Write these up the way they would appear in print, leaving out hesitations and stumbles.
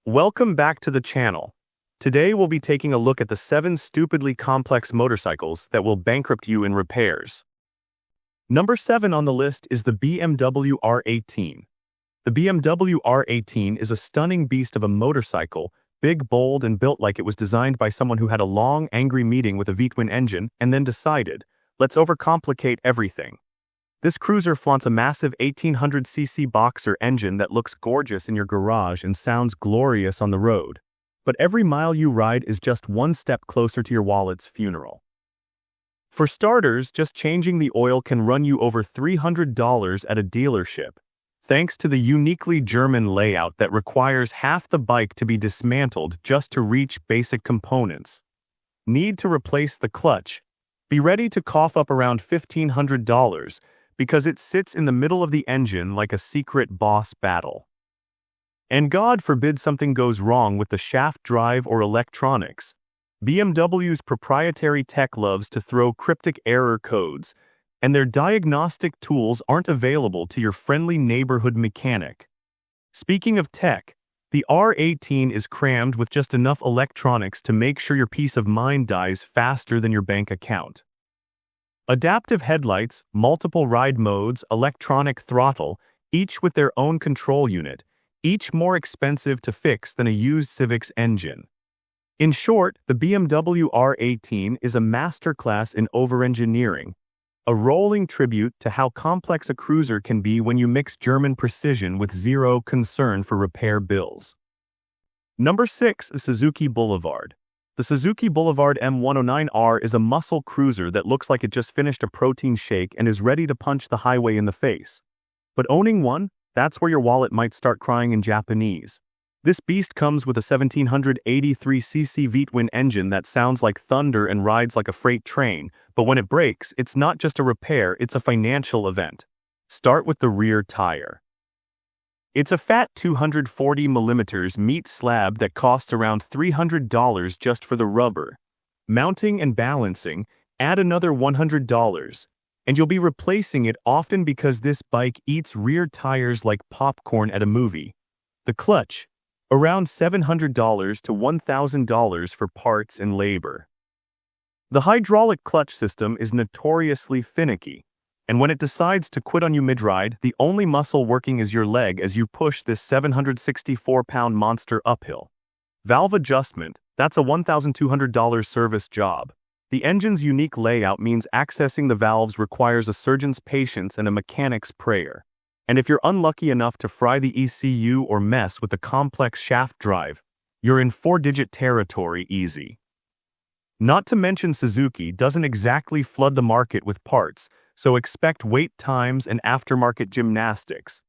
Welcome back to the channel. Today we'll be taking a look at the 7 stupidly complex motorcycles that will bankrupt you in repairs. Number 7 on the list is the BMW R18. The BMW R18 is a stunning beast of a motorcycle, big, bold, and built like it was designed by someone who had a long, angry meeting with a V-twin engine and then decided, let's overcomplicate everything. This cruiser flaunts a massive 1800cc boxer engine that looks gorgeous in your garage and sounds glorious on the road. But every mile you ride is just one step closer to your wallet's funeral. For starters, just changing the oil can run you over $300 at a dealership, thanks to the uniquely German layout that requires half the bike to be dismantled just to reach basic components. Need to replace the clutch? Be ready to cough up around $1,500 because it sits in the middle of the engine like a secret boss battle. And God forbid something goes wrong with the shaft drive or electronics. BMW's proprietary tech loves to throw cryptic error codes, and their diagnostic tools aren't available to your friendly neighborhood mechanic. Speaking of tech, the R18 is crammed with just enough electronics to make sure your peace of mind dies faster than your bank account. Adaptive headlights, multiple ride modes, electronic throttle, each with their own control unit, each more expensive to fix than a used Civic's engine. In short, the BMW R18 is a masterclass in over-engineering, a rolling tribute to how complex a cruiser can be when you mix German precision with zero concern for repair bills. Number 6 is Suzuki Boulevard. The Suzuki Boulevard M109R is a muscle cruiser that looks like it just finished a protein shake and is ready to punch the highway in the face. But owning one, that's where your wallet might start crying in Japanese. This beast comes with a 1783cc V-twin engine that sounds like thunder and rides like a freight train, but when it breaks, it's not just a repair, it's a financial event. Start with the rear tire. It's a fat 240mm meat slab that costs around $300 just for the rubber. Mounting and balancing, add another $100, and you'll be replacing it often because this bike eats rear tires like popcorn at a movie. The clutch, around $700 to $1,000 for parts and labor. The hydraulic clutch system is notoriously finicky, and when it decides to quit on you mid-ride, the only muscle working is your leg as you push this 764-pound monster uphill. Valve adjustment, that's a $1,200 service job. The engine's unique layout means accessing the valves requires a surgeon's patience and a mechanic's prayer. And if you're unlucky enough to fry the ECU or mess with the complex shaft drive, you're in 4-digit territory easy. Not to mention Suzuki doesn't exactly flood the market with parts, so expect wait times and aftermarket gymnastics.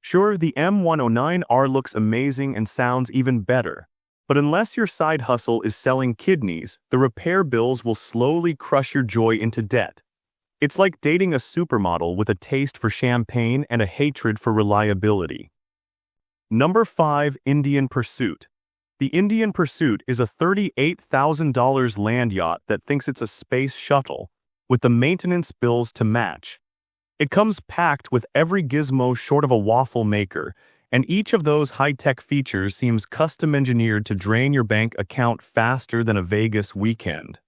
Sure, the M109R looks amazing and sounds even better, but unless your side hustle is selling kidneys, the repair bills will slowly crush your joy into debt. It's like dating a supermodel with a taste for champagne and a hatred for reliability. Number 5, Indian Pursuit. The Indian Pursuit is a $38,000 land yacht that thinks it's a space shuttle, with the maintenance bills to match. It comes packed with every gizmo short of a waffle maker, and each of those high-tech features seems custom-engineered to drain your bank account faster than a Vegas weekend.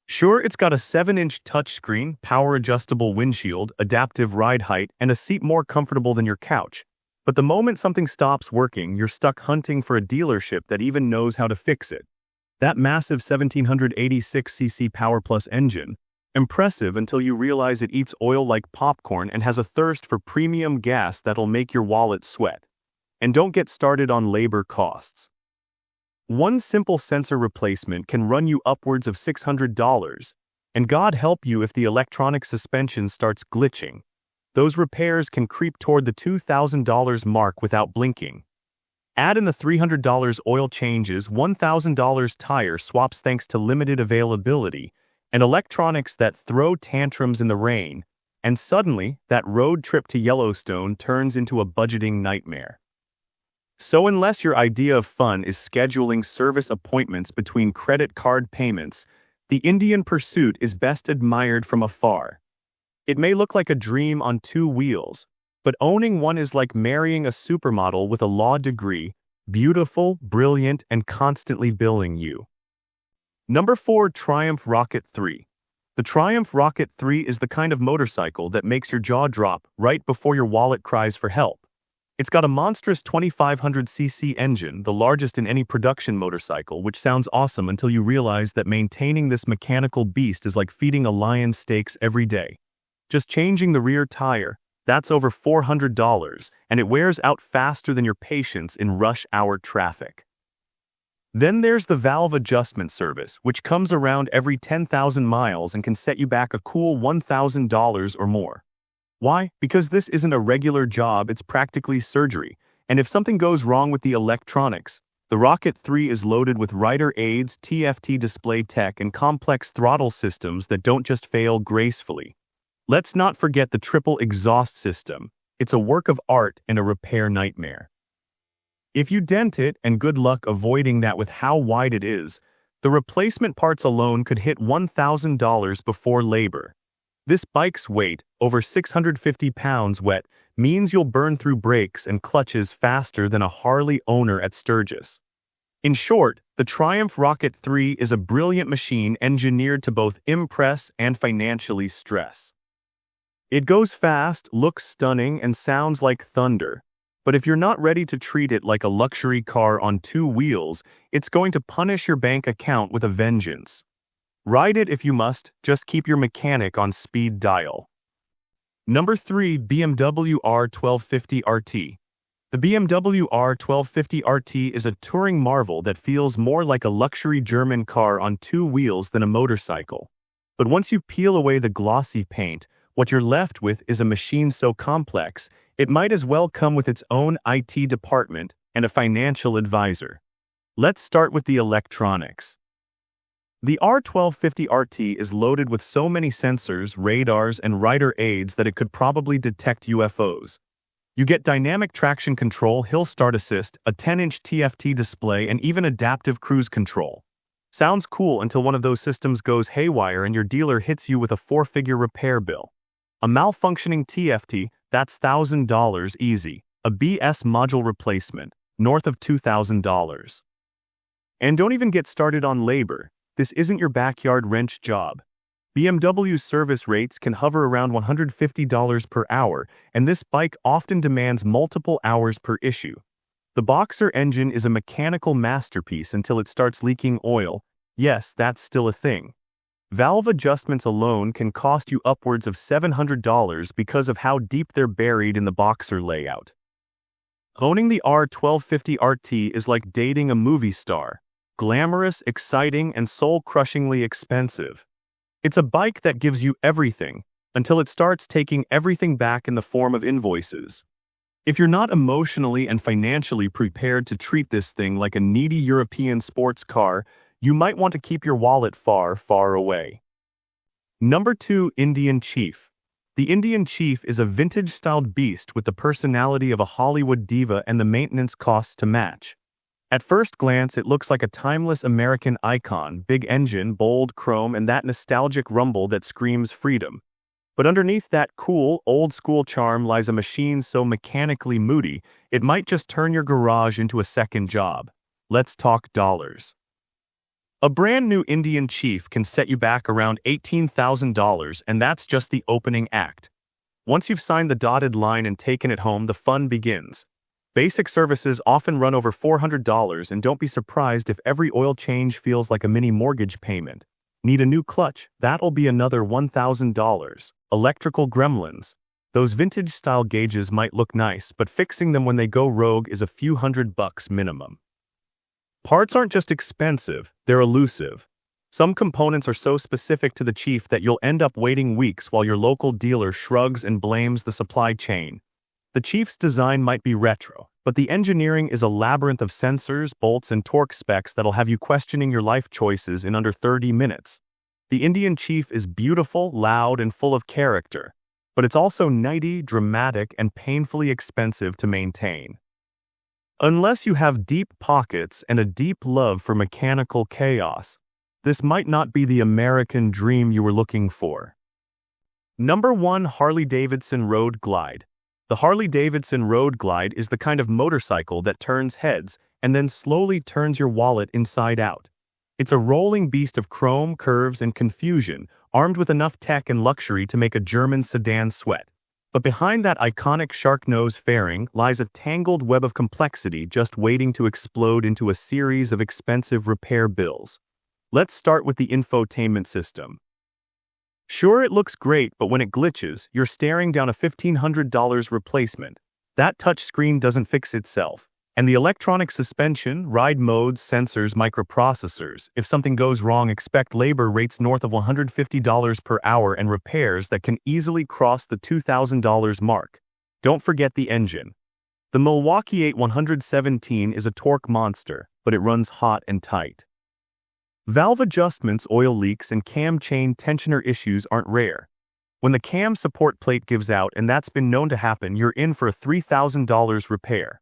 Sure, it's got a 7-inch touchscreen, power-adjustable windshield, adaptive ride height, and a seat more comfortable than your couch. But the moment something stops working, you're stuck hunting for a dealership that even knows how to fix it. That massive 1786cc Power Plus engine, impressive until you realize it eats oil like popcorn and has a thirst for premium gas that'll make your wallet sweat. And don't get started on labor costs. One simple sensor replacement can run you upwards of $600, and God help you if the electronic suspension starts glitching. Those repairs can creep toward the $2,000 mark without blinking. Add in the $300 oil changes, $1,000 tire swaps thanks to limited availability, and electronics that throw tantrums in the rain, and suddenly that road trip to Yellowstone turns into a budgeting nightmare. So unless your idea of fun is scheduling service appointments between credit card payments, the Indian Pursuit is best admired from afar. It may look like a dream on 2 wheels, but owning one is like marrying a supermodel with a law degree, Beautiful, brilliant, and constantly billing you. Number 4. Triumph Rocket 3. The Triumph Rocket 3 is the kind of motorcycle that makes your jaw drop right before your wallet cries for help. It's got a monstrous 2500cc engine, the largest in any production motorcycle, which sounds awesome until you realize that maintaining this mechanical beast is like feeding a lion steaks every day. Just changing the rear tire, that's over $400, and it wears out faster than your patience in rush hour traffic. Then there's the valve adjustment service, which comes around every 10,000 miles and can set you back a cool $1,000 or more. Why? Because this isn't a regular job, it's practically surgery. And if something goes wrong with the electronics, the Rocket 3 is loaded with rider aids, TFT display tech, and complex throttle systems that don't just fail gracefully. Let's not forget the triple exhaust system. It's a work of art and a repair nightmare. If you dent it, and good luck avoiding that with how wide it is, the replacement parts alone could hit $1,000 before labor. This bike's weight, over 650 pounds wet, means you'll burn through brakes and clutches faster than a Harley owner at Sturgis. In short, the Triumph Rocket 3 is a brilliant machine engineered to both impress and financially stress. It goes fast, looks stunning, and sounds like thunder. But if you're not ready to treat it like a luxury car on two wheels, it's going to punish your bank account with a vengeance. Ride it if you must, just keep your mechanic on speed dial. Number 3. BMW R1250 RT. The BMW R1250 RT is a touring marvel that feels more like a luxury German car on two wheels than a motorcycle. But once you peel away the glossy paint, what you're left with is a machine so complex, it might as well come with its own IT department and a financial advisor. Let's start with the electronics. The R1250 RT is loaded with so many sensors, radars, and rider aids that it could probably detect UFOs. You get dynamic traction control, hill start assist, a 10-inch TFT display, and even adaptive cruise control. Sounds cool until one of those systems goes haywire and your dealer hits you with a four-figure repair bill. A malfunctioning TFT, that's $1,000 easy. A BS module replacement, north of $2,000. And don't even get started on labor. This isn't your backyard wrench job. BMW's service rates can hover around $150 per hour, and this bike often demands multiple hours per issue. The Boxer engine is a mechanical masterpiece until it starts leaking oil. Yes, that's still a thing. Valve adjustments alone can cost you upwards of $700 because of how deep they're buried in the Boxer layout. Owning the R1250 RT is like dating a movie star. Glamorous, exciting, and soul-crushingly expensive. It's a bike that gives you everything, until it starts taking everything back in the form of invoices. If you're not emotionally and financially prepared to treat this thing like a needy European sports car, you might want to keep your wallet far, far away. Number 2. Indian Chief. The Indian Chief is a vintage-styled beast with the personality of a Hollywood diva and the maintenance costs to match. At first glance, it looks like a timeless American icon, big engine, bold chrome, and that nostalgic rumble that screams freedom. But underneath that cool, old-school charm lies a machine so mechanically moody, it might just turn your garage into a second job. Let's talk dollars. A brand new Indian Chief can set you back around $18,000, and that's just the opening act. Once you've signed the dotted line and taken it home, the fun begins. Basic services often run over $400, and don't be surprised if every oil change feels like a mini mortgage payment. Need a new clutch? That'll be another $1,000. Electrical gremlins. Those vintage-style gauges might look nice, but fixing them when they go rogue is a few $100 minimum. Parts aren't just expensive, they're elusive. Some components are so specific to the Chief that you'll end up waiting weeks while your local dealer shrugs and blames the supply chain. The Chief's design might be retro, but the engineering is a labyrinth of sensors, bolts, and torque specs that'll have you questioning your life choices in under 30 minutes. The Indian Chief is beautiful, loud, and full of character, but it's also nitty, dramatic, and painfully expensive to maintain. Unless you have deep pockets and a deep love for mechanical chaos, this might not be the American dream you were looking for. Number 1. Harley-Davidson Road Glide. The Harley-Davidson Road Glide is the kind of motorcycle that turns heads and then slowly turns your wallet inside out. It's a rolling beast of chrome, curves, and confusion, armed with enough tech and luxury to make a German sedan sweat. But behind that iconic shark nose fairing lies a tangled web of complexity just waiting to explode into a series of expensive repair bills. Let's start with the infotainment system. Sure, it looks great, but when it glitches, you're staring down a $1,500 replacement. That touchscreen doesn't fix itself. And the electronic suspension, ride modes, sensors, microprocessors. If something goes wrong, expect labor rates north of $150 per hour and repairs that can easily cross the $2,000 mark. Don't forget the engine. The Milwaukee 8117 is a torque monster, but it runs hot and tight. Valve adjustments, oil leaks, and cam chain tensioner issues aren't rare. When the cam support plate gives out, and that's been known to happen, you're in for a $3,000 repair.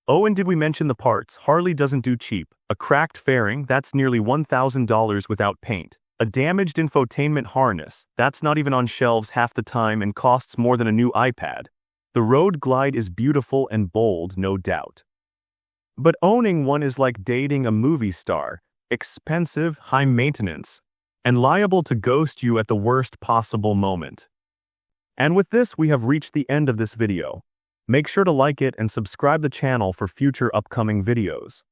Oh, and did we mention the parts? Harley doesn't do cheap. A cracked fairing, that's nearly $1,000 without paint. A damaged infotainment harness, that's not even on shelves half the time and costs more than a new iPad. The Road Glide is beautiful and bold, no doubt. But owning one is like dating a movie star. Expensive, high maintenance, and liable to ghost you at the worst possible moment. And with this, we have reached the end of this video. Make sure to like it and subscribe the channel for future upcoming videos.